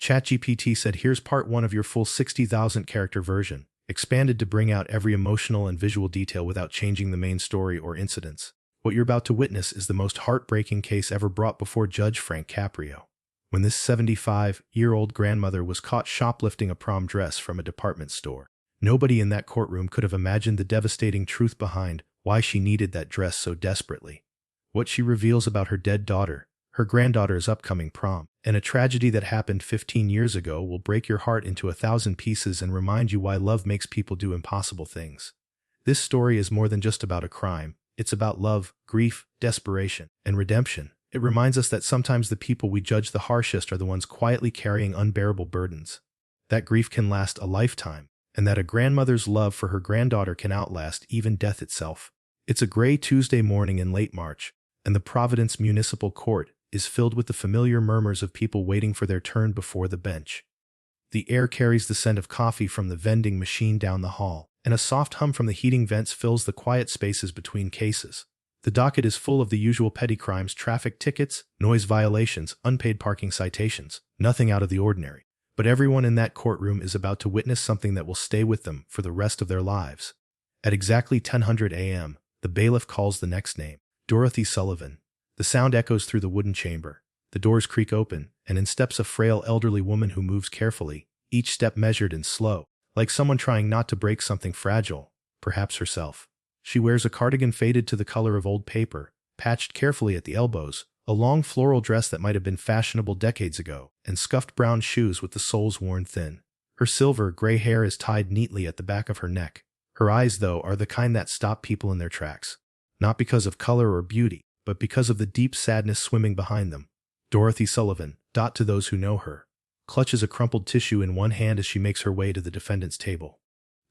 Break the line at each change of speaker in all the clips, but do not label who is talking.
ChatGPT said here's part 1 of your full 60,000 character version, expanded to bring out every emotional and visual detail without changing the main story or incidents. What you're about to witness is the most heartbreaking case ever brought before Judge Caprio. When this 75-year-old grandmother was caught shoplifting a prom dress from a department store, nobody in that courtroom could have imagined the devastating truth behind why she needed that dress so desperately. What she reveals about her dead daughter, her granddaughter's upcoming prom, and a tragedy that happened 15 years ago will break your heart into 1,000 pieces and remind you why love makes people do impossible things. This story is more than just about a crime. It's about love, grief, desperation, and redemption. It reminds us that sometimes the people we judge the harshest are the ones quietly carrying unbearable burdens. That grief can last a lifetime, and that a grandmother's love for her granddaughter can outlast even death itself. It's a gray Tuesday morning in late March, and the Providence Municipal Court is filled with the familiar murmurs of people waiting for their turn before the bench. The air carries the scent of coffee from the vending machine down the hall, and a soft hum from the heating vents fills the quiet spaces between cases. The docket is full of the usual petty crimes: traffic tickets, noise violations, unpaid parking citations, nothing out of the ordinary. But everyone in that courtroom is about to witness something that will stay with them for the rest of their lives. At exactly 10:00 a.m., the bailiff calls the next name, Dorothy Sullivan. The sound echoes through the wooden chamber. The doors creak open, and in steps a frail elderly woman who moves carefully, each step measured and slow, like someone trying not to break something fragile, perhaps herself. She wears a cardigan faded to the color of old paper, patched carefully at the elbows, a long floral dress that might have been fashionable decades ago, and scuffed brown shoes with the soles worn thin. Her silver gray hair is tied neatly at the back of her neck. Her eyes, though, are the kind that stop people in their tracks. Not because of color or beauty, but because of the deep sadness swimming behind them. Dorothy Sullivan, to those who know her, clutches a crumpled tissue in one hand as she makes her way to the defendant's table.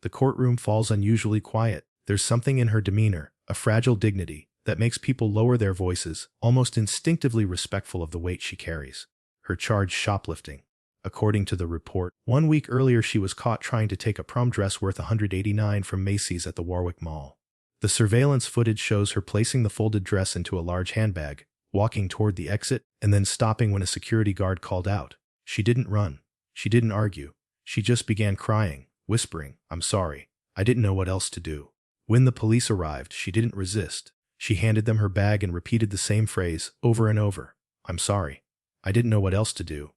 The courtroom falls unusually quiet. There's something in her demeanor, a fragile dignity, that makes people lower their voices, almost instinctively respectful of the weight she carries. Her charge: shoplifting. According to the report, 1 week earlier she was caught trying to take a prom dress worth $189 from Macy's at the Warwick Mall. The surveillance footage shows her placing the folded dress into a large handbag, walking toward the exit, and then stopping when a security guard called out. She didn't run. She didn't argue. She just began crying, whispering, "I'm sorry. I didn't know what else to do." When the police arrived, she didn't resist. She handed them her bag and repeated the same phrase over and over. "I'm sorry. I didn't know what else to do."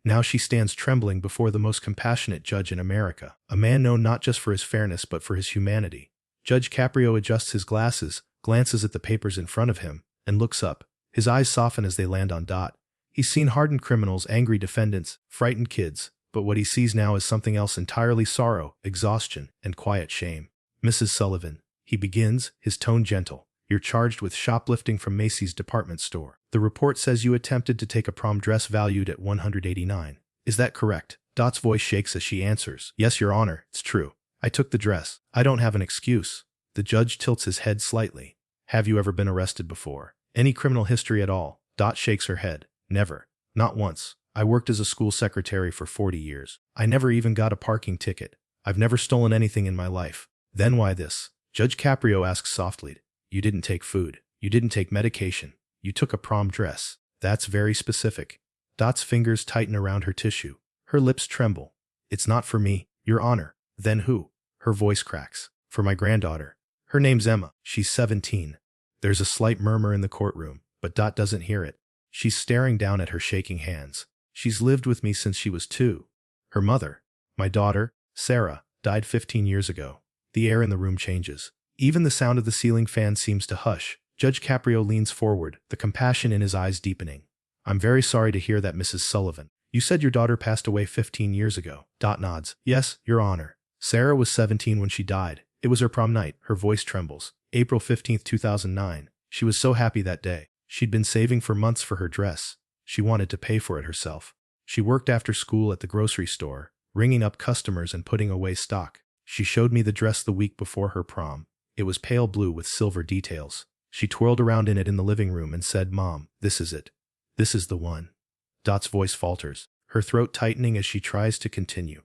Now she stands trembling before the most compassionate judge in America, a man known not just for his fairness but for his humanity. Judge Caprio adjusts his glasses, glances at the papers in front of him, and looks up. His eyes soften as they land on Dot. He's seen hardened criminals, angry defendants, frightened kids, but what he sees now is something else entirely: sorrow, exhaustion, and quiet shame. "Mrs. Sullivan," he begins, his tone gentle, "you're charged with shoplifting from Macy's department store. The report says you attempted to take a prom dress valued at $189. Is that correct?" Dot's voice shakes as she answers, "Yes, Your Honor, it's true. I took the dress. I don't have an excuse." The judge tilts his head slightly. "Have you ever been arrested before? Any criminal history at all?" Dot shakes her head. "Never. Not once. I worked as a school secretary for 40 years. I never even got a parking ticket. I've never stolen anything in my life." "Then why this?" Judge Caprio asks softly. "You didn't take food. You didn't take medication. You took a prom dress. That's very specific." Dot's fingers tighten around her tissue. Her lips tremble. "It's not for me, Your Honor." "Then who?" Her voice cracks. "For my granddaughter. Her name's Emma. She's 17. There's a slight murmur in the courtroom, but Dot doesn't hear it. She's staring down at her shaking hands. "She's lived with me since she was 2. Her mother, my daughter, Sarah, died 15 years ago." The air in the room changes. Even the sound of the ceiling fan seems to hush. Judge Caprio leans forward, the compassion in his eyes deepening. "I'm very sorry to hear that, Mrs. Sullivan. You said your daughter passed away 15 years ago." Dot nods. "Yes, Your Honor. Sarah was 17 when she died. It was her prom night." Her voice trembles. "April 15th, 2009. She was so happy that day. She'd been saving for months for her dress. She wanted to pay for it herself. She worked after school at the grocery store, ringing up customers and putting away stock. She showed me the dress the week before her prom. It was pale blue with silver details. She twirled around in it in the living room and said, 'Mom, this is it. This is the one.'" Dot's voice falters, her throat tightening as she tries to continue.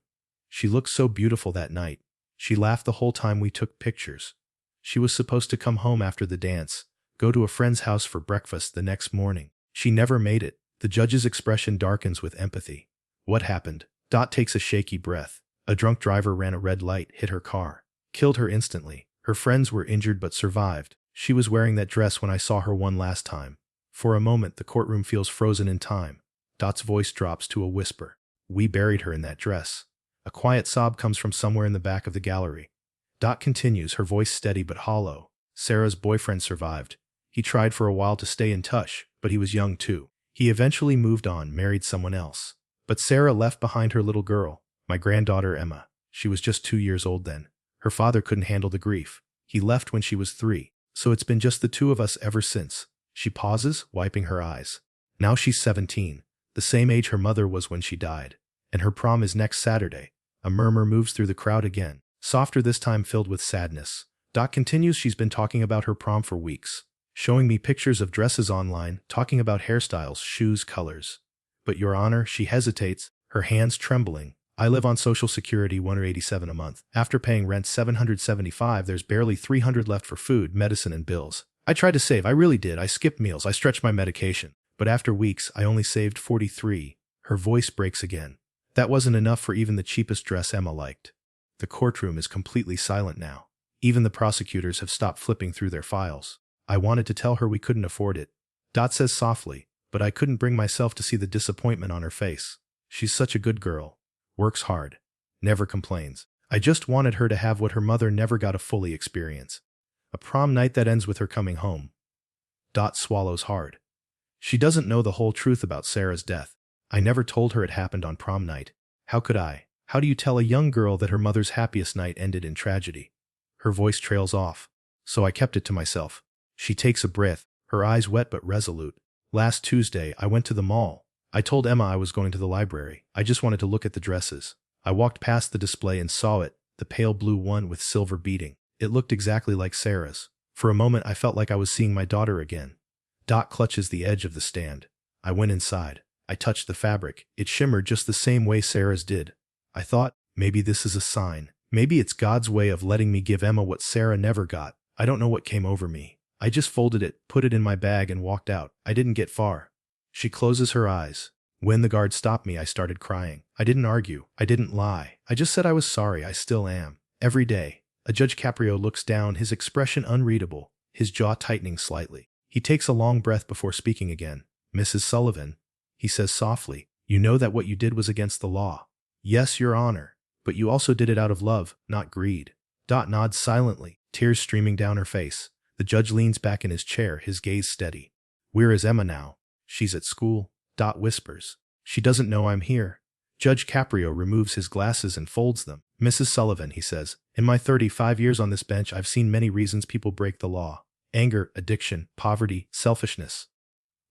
"She looked so beautiful that night. She laughed the whole time we took pictures. She was supposed to come home after the dance, go to a friend's house for breakfast the next morning. She never made it." The judge's expression darkens with empathy. What happened? Dot takes a shaky breath. A drunk driver ran a red light, hit her car. Killed her instantly. Her friends were injured but survived. She was wearing that dress when I saw her one last time. For a moment, the courtroom feels frozen in time. Dot's voice drops to a whisper. We buried her in that dress. A quiet sob comes from somewhere in the back of the gallery. Dot continues, her voice steady but hollow. Sarah's boyfriend survived. He tried for a while to stay in touch, but he was young too. He eventually moved on, married someone else. But Sarah left behind her little girl, my granddaughter Emma. She was just 2 years old then. Her father couldn't handle the grief. He left when she was 3, so it's been just the two of us ever since. She pauses, wiping her eyes. Now she's 17, the same age her mother was when she died. And her prom is next Saturday. A murmur moves through the crowd again, softer this time filled with sadness. Dot continues, she's been talking about her prom for weeks, showing me pictures of dresses online, talking about hairstyles, shoes, colors. But Your Honor, she hesitates, her hands trembling. I live on Social Security, $187 a month. After paying rent $775, there's barely $300 left for food, medicine, and bills. I tried to save, I really did. I skipped meals, I stretched my medication. But after weeks, I only saved $43. Her voice breaks again. That wasn't enough for even the cheapest dress Emma liked. The courtroom is completely silent now. Even the prosecutors have stopped flipping through their files. I wanted to tell her we couldn't afford it. Dot says softly, but I couldn't bring myself to see the disappointment on her face. She's such a good girl. Works hard. Never complains. I just wanted her to have what her mother never got to fully experience. A prom night that ends with her coming home. Dot swallows hard. She doesn't know the whole truth about Sarah's death. I never told her it happened on prom night. How could I? How do you tell a young girl that her mother's happiest night ended in tragedy? Her voice trails off. So I kept it to myself. She takes a breath, her eyes wet but resolute. Last Tuesday, I went to the mall. I told Emma I was going to the library. I just wanted to look at the dresses. I walked past the display and saw it, the pale blue one with silver beading. It looked exactly like Sarah's. For a moment, I felt like I was seeing my daughter again. Dot clutches the edge of the stand. I went inside. I touched the fabric. It shimmered just the same way Sarah's did. I thought, maybe this is a sign. Maybe it's God's way of letting me give Emma what Sarah never got. I don't know what came over me. I just folded it, put it in my bag, and walked out. I didn't get far. She closes her eyes. When the guard stopped me, I started crying. I didn't argue. I didn't lie. I just said I was sorry. I still am. Every day. Judge Caprio looks down, his expression unreadable, his jaw tightening slightly. He takes a long breath before speaking again. Mrs. Sullivan, he says softly, you know that what you did was against the law. Yes, Your Honor. But you also did it out of love, not greed. Dot nods silently, tears streaming down her face. The judge leans back in his chair, his gaze steady. Where is Emma now? She's at school. Dot whispers. She doesn't know I'm here. Judge Caprio removes his glasses and folds them. Mrs. Sullivan, he says, in my 35 years on this bench, I've seen many reasons people break the law. Anger, addiction, poverty, selfishness.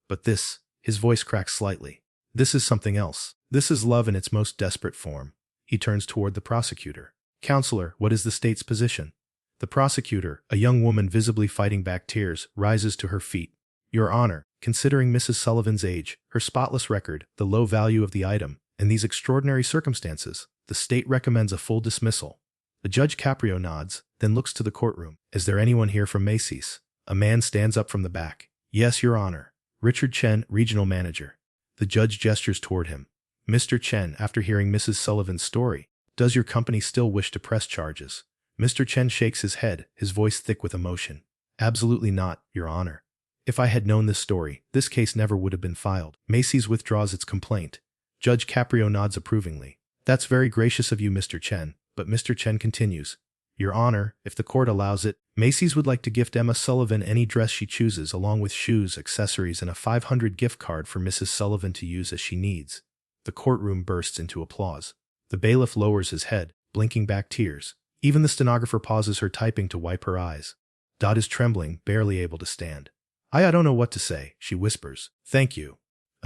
But this, his voice cracks slightly. This is something else. This is love in its most desperate form. He turns toward the prosecutor. Counselor, what is the state's position? The prosecutor, a young woman visibly fighting back tears, rises to her feet. Your Honor, considering Mrs. Sullivan's age, her spotless record, the low value of the item, and these extraordinary circumstances, the state recommends a full dismissal. The Judge Caprio nods, then looks to the courtroom. Is there anyone here from Macy's? A man stands up from the back. Yes, Your Honor. Richard Chen, regional manager. The judge gestures toward him. Mr. Chen, after hearing Mrs. Sullivan's story, does your company still wish to press charges? Mr. Chen shakes his head, his voice thick with emotion. Absolutely not, Your Honor. If I had known this story, this case never would have been filed. Macy's withdraws its complaint. Judge Caprio nods approvingly. That's very gracious of you, Mr. Chen, but Mr. Chen continues. Your Honor, if the court allows it, Macy's would like to gift Emma Sullivan any dress she chooses, along with shoes, accessories, and a $500 gift card for Mrs. Sullivan to use as she needs. The courtroom bursts into applause. The bailiff lowers his head, blinking back tears. Even the stenographer pauses her typing to wipe her eyes. Dot is trembling, barely able to stand. I don't know what to say, she whispers. Thank you.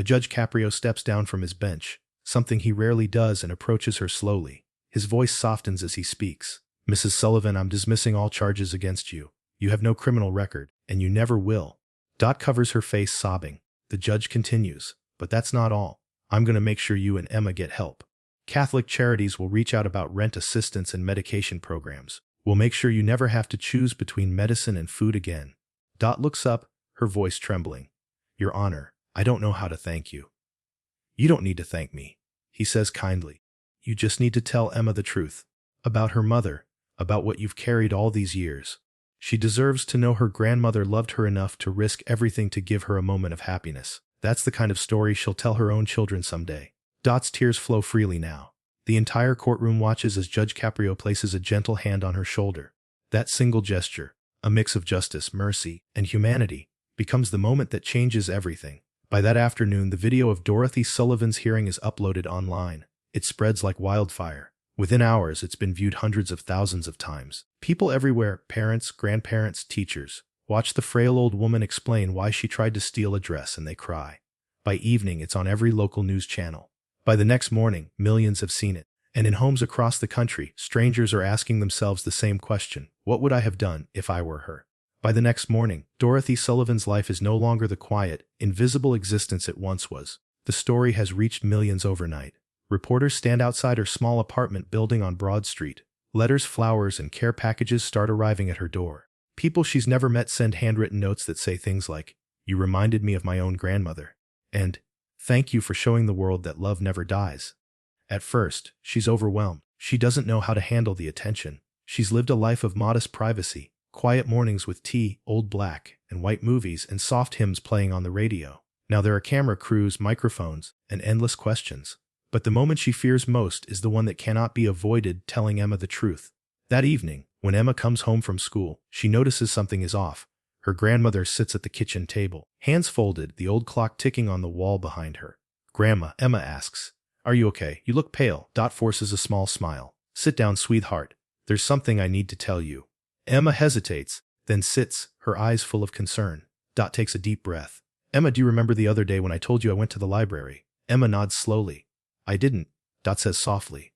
Judge Caprio steps down from his bench, something he rarely does, and approaches her slowly. His voice softens as he speaks. Mrs. Sullivan, I'm dismissing all charges against you. You have no criminal record, and you never will. Dot covers her face, sobbing. The judge continues. But that's not all. I'm going to make sure you and Emma get help. Catholic charities will reach out about rent assistance and medication programs. We'll make sure you never have to choose between medicine and food again. Dot looks up, her voice trembling. Your Honor, I don't know how to thank you. You don't need to thank me. he says kindly. You just need to tell Emma the truth. About her mother, about what you've carried all these years. She deserves to know her grandmother loved her enough to risk everything to give her a moment of happiness. That's the kind of story she'll tell her own children someday. Dot's tears flow freely now. The entire courtroom watches as Judge Caprio places a gentle hand on her shoulder. That single gesture, a mix of justice, mercy, and humanity, becomes the moment that changes everything. By that afternoon, the video of Dorothy Sullivan's hearing is uploaded online. It spreads like wildfire. Within hours, it's been viewed hundreds of thousands of times. People everywhere, parents, grandparents, teachers, watch the frail old woman explain why she tried to steal a dress, and they cry. By evening, it's on every local news channel. By the next morning, millions have seen it. And in homes across the country, strangers are asking themselves the same question: what would I have done if I were her? By the next morning, Dorothy Sullivan's life is no longer the quiet, invisible existence it once was. The story has reached millions overnight. Reporters stand outside her small apartment building on Broad Street. Letters, flowers, and care packages start arriving at her door. People she's never met send handwritten notes that say things like, "You reminded me of my own grandmother," and "Thank you for showing the world that love never dies." At first, she's overwhelmed. She doesn't know how to handle the attention. She's lived a life of modest privacy, quiet mornings with tea, old black and white movies, and soft hymns playing on the radio. Now there are camera crews, microphones, and endless questions. But the moment she fears most is the one that cannot be avoided: telling Emma the truth. That evening, when Emma comes home from school, she notices something is off. Her grandmother sits at the kitchen table, hands folded, the old clock ticking on the wall behind her. "Grandma," Emma asks, "are you okay? You look pale." Dot forces a small smile. "Sit down, sweetheart. There's something I need to tell you." Emma hesitates, then sits, her eyes full of concern. Dot takes a deep breath. "Emma, do you remember the other day when I told you I went to the library?" Emma nods slowly. "I didn't," Dot says softly.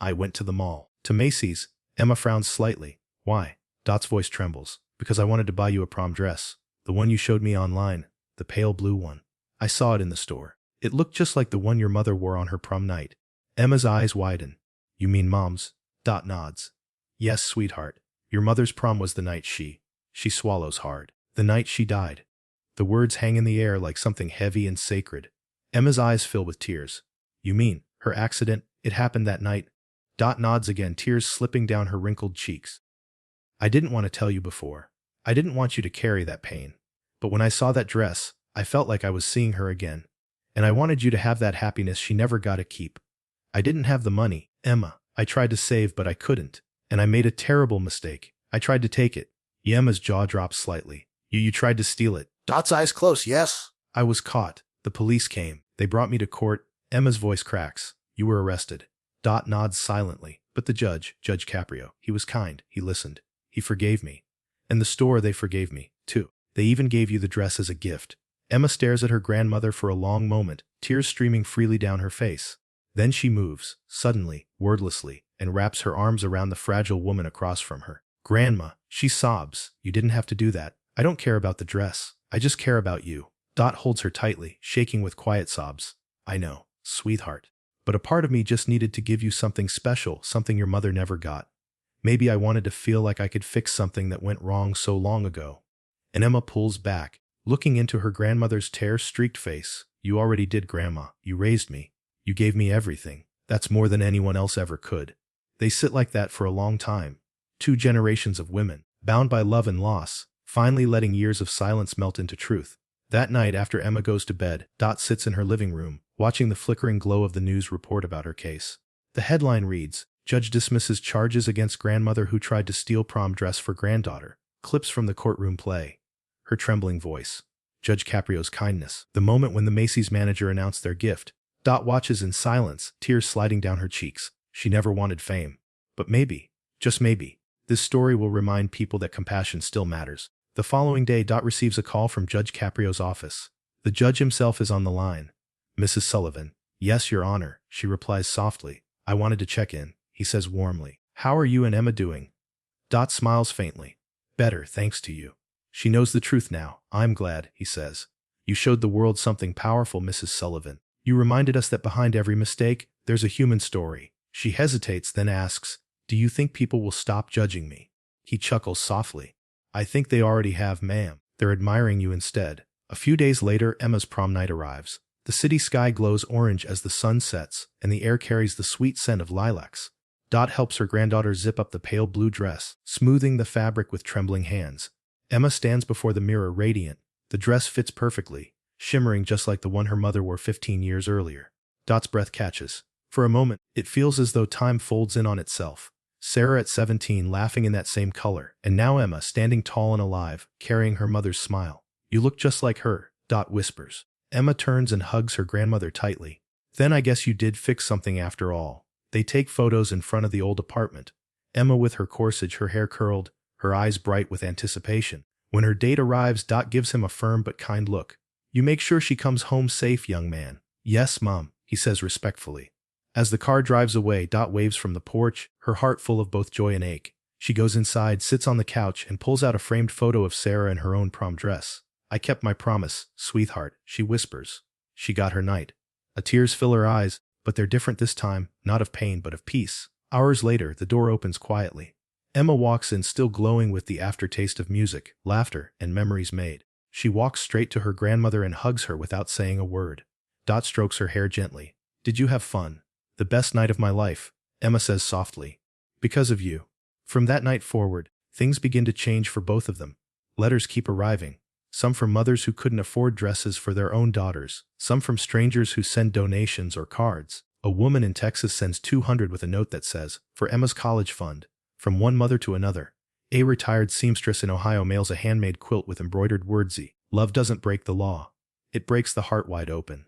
"I went to the mall." "To Macy's?" Emma frowns slightly. "Why?" Dot's voice trembles. "Because I wanted to buy you a prom dress. The one you showed me online. The pale blue one. I saw it in the store. It looked just like the one your mother wore on her prom night." Emma's eyes widen. "You mean Mom's?" Dot nods. "Yes, sweetheart. Your mother's prom was the night she swallows hard. The night she died." The words hang in the air like something heavy and sacred. Emma's eyes fill with tears. "You mean her accident? It happened that night?" Dot nods again, tears slipping down her wrinkled cheeks. "I didn't want to tell you before. I didn't want you to carry that pain. But when I saw that dress, I felt like I was seeing her again. And I wanted you to have that happiness she never got to keep. I didn't have the money, Emma. I tried to save, but I couldn't. And I made a terrible mistake. I tried to take it." Emma's jaw drops slightly. You tried to steal it."
Dot's eyes close, yes.
"I was caught. The police came. They brought me to court." Emma's voice cracks. "You were arrested." Dot nods silently. "But the Judge Caprio, he was kind. He listened. He forgave me. And the store, they forgave me, too. They even gave you the dress as a gift." Emma stares at her grandmother for a long moment, tears streaming freely down her face. Then she moves, suddenly, wordlessly, and wraps her arms around the fragile woman across from her. "Grandma," she sobs, "you didn't have to do that. I don't care about the dress. I just care about you." Dot holds her tightly, shaking with quiet sobs. "I know, sweetheart. But a part of me just needed to give you something special, something your mother never got. Maybe I wanted to feel like I could fix something that went wrong so long ago." And Emma pulls back, looking into her grandmother's tear-streaked face. "You already did, Grandma. You raised me. You gave me everything. That's more than anyone else ever could." They sit like that for a long time. 2 generations of women, bound by love and loss, finally letting years of silence melt into truth. That night, after Emma goes to bed, Dot sits in her living room, watching the flickering glow of the news report about her case. The headline reads, "Judge dismisses charges against grandmother who tried to steal prom dress for granddaughter." Clips from the courtroom play. Her trembling voice. Judge Caprio's kindness. The moment when the Macy's manager announced their gift. Dot watches in silence, tears sliding down her cheeks. She never wanted fame. But maybe, just maybe, this story will remind people that compassion still matters. The following day, Dot receives a call from Judge Caprio's office. The judge himself is on the line. "Mrs. Sullivan." "Yes, Your Honor," she replies softly. "I wanted to check in," he says warmly. "How are you and Emma doing?" Dot smiles faintly. "Better, thanks to you." She knows the truth now. "I'm glad," he says. "You showed the world something powerful, Mrs. Sullivan. You reminded us that behind every mistake, there's a human story." She hesitates, then asks, "Do you think people will stop judging me?" He chuckles softly. "I think they already have, ma'am. They're admiring you instead." A few days later, Emma's prom night arrives. The city sky glows orange as the sun sets, and the air carries the sweet scent of lilacs. Dot helps her granddaughter zip up the pale blue dress, smoothing the fabric with trembling hands. Emma stands before the mirror radiant. The dress fits perfectly, shimmering just like the one her mother wore 15 years earlier. Dot's breath catches. For a moment, it feels as though time folds in on itself. Sarah at 17 laughing in that same color, and now Emma standing tall and alive, carrying her mother's smile. "You look just like her," Dot whispers. Emma turns and hugs her grandmother tightly. "Then I guess you did fix something after all." They take photos in front of the old apartment. Emma with her corsage, her hair curled, her eyes bright with anticipation. When her date arrives, Dot gives him a firm but kind look. "You make sure she comes home safe, young man." "Yes, Mom," he says respectfully. As the car drives away, Dot waves from the porch, her heart full of both joy and ache. She goes inside, sits on the couch, and pulls out a framed photo of Sarah in her own prom dress. "I kept my promise, sweetheart," she whispers. She got her night. Tears fill her eyes, but they're different this time, not of pain but of peace. Hours later, the door opens quietly. Emma walks in, still glowing with the aftertaste of music, laughter, and memories made. She walks straight to her grandmother and hugs her without saying a word. Dot strokes her hair gently. "Did you have fun?" "The best night of my life," Emma says softly. "Because of you." From that night forward, things begin to change for both of them. Letters keep arriving. Some from mothers who couldn't afford dresses for their own daughters, some from strangers who send donations or cards. A woman in Texas sends $200 with a note that says, "For Emma's college fund." From one mother to another. A retired seamstress in Ohio mails a handmade quilt with embroidered words, "Love doesn't break the law. It breaks the heart wide open."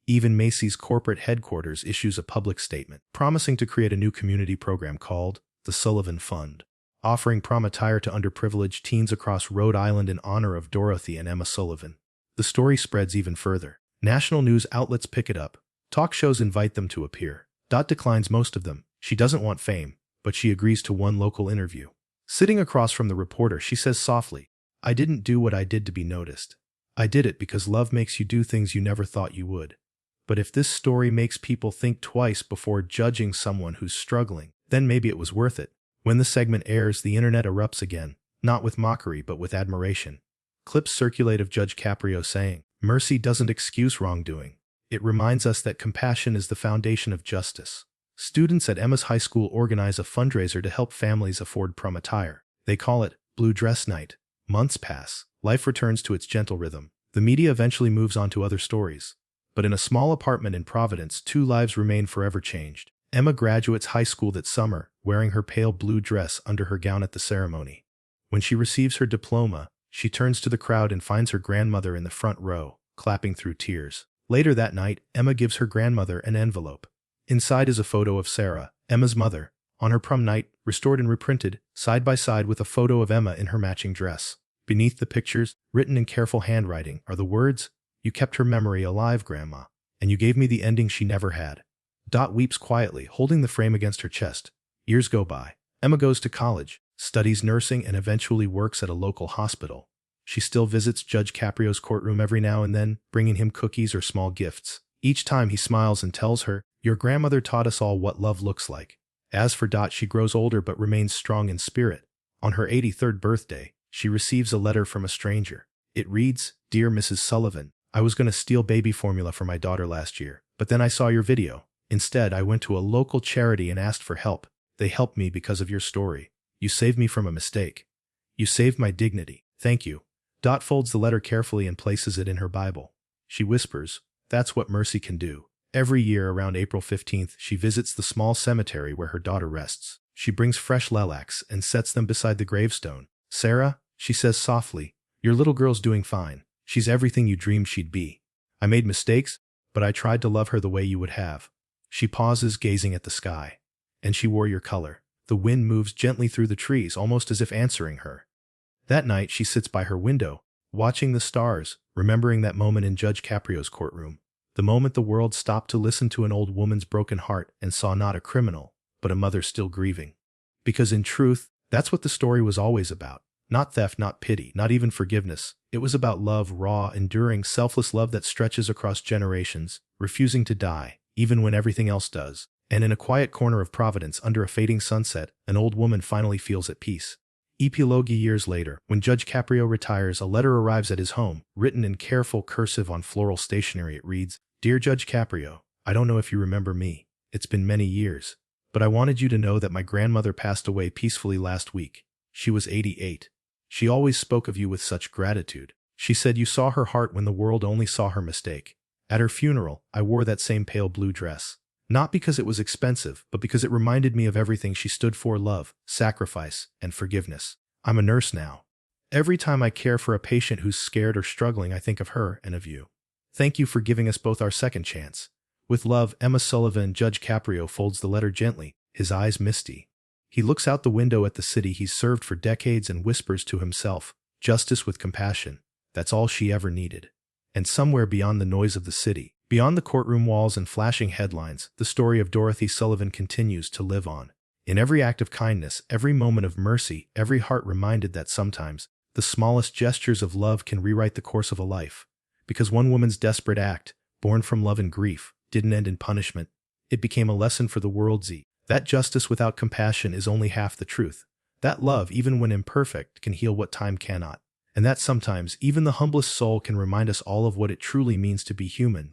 Even Macy's corporate headquarters issues a public statement, promising to create a new community program called the Sullivan Fund, offering prom attire to underprivileged teens across Rhode Island in honor of Dorothy and Emma Sullivan. The story spreads even further. National news outlets pick it up. Talk shows invite them to appear. Dot declines most of them. She doesn't want fame, but she agrees to one local interview. Sitting across from the reporter, she says softly, "I didn't do what I did to be noticed. I did it because love makes you do things you never thought you would. But if this story makes people think twice before judging someone who's struggling, then maybe it was worth it." When the segment airs, the internet erupts again, not with mockery but with admiration. Clips circulate of Judge Caprio saying, "Mercy doesn't excuse wrongdoing. It reminds us that compassion is the foundation of justice." Students at Emma's high school organize a fundraiser to help families afford prom attire. They call it Blue Dress Night. Months pass. Life returns to its gentle rhythm. The media eventually moves on to other stories. But in a small apartment in Providence, two lives remain forever changed. Emma graduates high school that summer, wearing her pale blue dress under her gown at the ceremony. When she receives her diploma, she turns to the crowd and finds her grandmother in the front row, clapping through tears. Later that night, Emma gives her grandmother an envelope. Inside is a photo of Sarah, Emma's mother, on her prom night, restored and reprinted, side by side with a photo of Emma in her matching dress. Beneath the pictures, written in careful handwriting, are the words, "You kept her memory alive, Grandma, and you gave me the ending she never had." Dot weeps quietly, holding the frame against her chest. Years go by. Emma goes to college, studies nursing, and eventually works at a local hospital. She still visits Judge Caprio's courtroom every now and then, bringing him cookies or small gifts. Each time he smiles and tells her, "Your grandmother taught us all what love looks like." As for Dot, she grows older but remains strong in spirit. On her 83rd birthday, she receives a letter from a stranger. It reads, "Dear Mrs. Sullivan, I was going to steal baby formula for my daughter last year, but then I saw your video. Instead, I went to a local charity and asked for help. They helped me because of your story. You saved me from a mistake. You saved my dignity. Thank you." Dot folds the letter carefully and places it in her Bible. She whispers, "That's what mercy can do." Every year around April 15th, she visits the small cemetery where her daughter rests. She brings fresh lilacs and sets them beside the gravestone. "Sarah," she says softly, "your little girl's doing fine. She's everything you dreamed she'd be. I made mistakes, but I tried to love her the way you would have." She pauses, gazing at the sky. "And she wore your color." The wind moves gently through the trees, almost as if answering her. That night, she sits by her window, watching the stars, remembering that moment in Judge Caprio's courtroom. The moment the world stopped to listen to an old woman's broken heart and saw not a criminal, but a mother still grieving. Because in truth, that's what the story was always about. Not theft, not pity, not even forgiveness. It was about love, raw, enduring, selfless love that stretches across generations, refusing to die, even when everything else does. And in a quiet corner of Providence, under a fading sunset, an old woman finally feels at peace. Epilogue: years later, when Judge Caprio retires, a letter arrives at his home, written in careful cursive on floral stationery. It reads, Dear Judge Caprio, I don't know if you remember me. It's been many years. But I wanted you to know that my grandmother passed away peacefully last week. She was 88. She always spoke of you with such gratitude. She said you saw her heart when the world only saw her mistake. At her funeral, I wore that same pale blue dress. Not because it was expensive, but because it reminded me of everything she stood for: love, sacrifice, and forgiveness. I'm a nurse now. Every time I care for a patient who's scared or struggling, I think of her and of you. Thank you for giving us both our second chance. With love, Emma Sullivan. Judge Caprio folds the letter gently, his eyes misty. He looks out the window at the city he's served for decades and whispers to himself, justice with compassion. That's all she ever needed. And somewhere beyond the noise of the city, beyond the courtroom walls and flashing headlines, the story of Dorothy Sullivan continues to live on. In every act of kindness, every moment of mercy, every heart reminded that sometimes the smallest gestures of love can rewrite the course of a life. Because one woman's desperate act, born from love and grief, didn't end in punishment. It became a lesson for the world. That justice without compassion is only half the truth. That love, even when imperfect, can heal what time cannot. And that sometimes even the humblest soul can remind us all of what it truly means to be human.